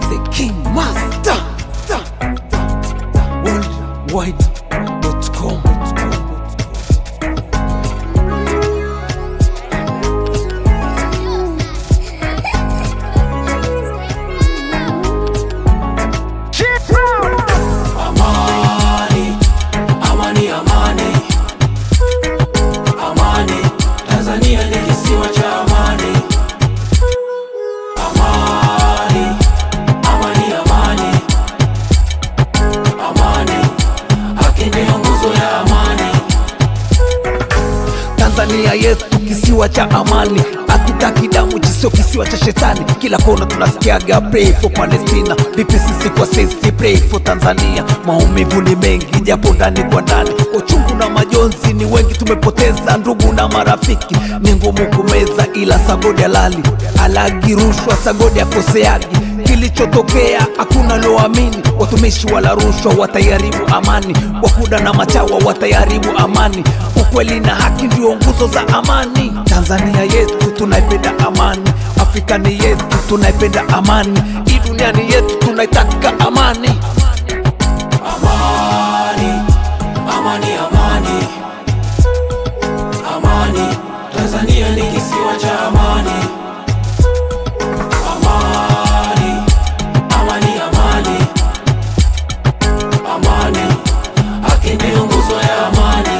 The King Master Worldwide.com. Tanzania ni kisiwa cha amani. Amani, amani, amani. Amani, haki ndio nguzo ya amani. Tanzania yetu kisiwa cha amani, hatutaki damu jisio kisiwa cha shetani. Kila kona tunasikiaga pray for Palestina, vipi sisi kwa sisi pray for Tanzania. Maumivu ni mengi japo ndani kwa ndani, uchungu na majonzi ni wengi, tumepoteza ndugu na marafiki. Ni ngumu kumeza ila sagodi halali, alagi rushwa sagodi akoseagi. Kilichotokea hakuna loamini, watumishi wala rushwa watayaribu amani, wakuda na machawa watayaribu amani. Ukweli na haki ndio nguzo za amani. Tanzania yetu tunaipenda amani, Afrika ni yetu tunaipenda amani, hii dunia ni yetu tunaitaka amani. Amani, amani, amani. Amani, Tanzania ni kisiwa cha amani. Amani, amani, amani. Amani, haki ndio nguzo ya amani.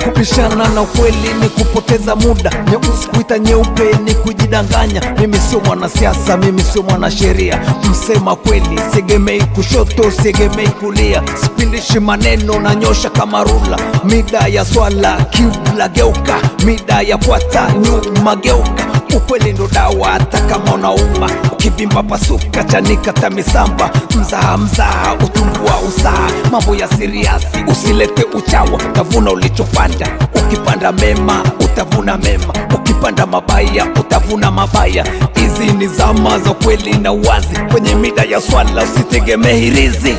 Kupishana na ukweli ni kupoteza muda, nyeusi kuita nyeupe ni kujidanganya. Mimi sio mwanasiasa, mimi sio mwanasheria, msema kweli siegemei kushoto, siegemei kulia, sipindishi maneno na nyosha kama rula. Mida ya swala kibla geuka, mida ya fuata nyuma geuka. Ukweli ndo dawa hata kama unauma, ukivimba pasuka chanika tamisamba. Mzaha utumbua usaha, mambo ya siriasi usilete uchawa. Tavuna ulichopanda, ukipanda mema utavuna mema, ukipanda mabaya utavuna mabaya. Hizi ni zama za kweli na uwazi, kwenye mida ya swala usitegemee hirizi.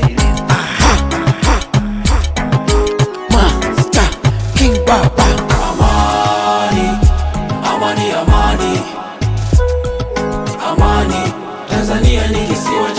Master King Baba. Amani, amani, amani. Amani, Tanzania ni kisiwa cha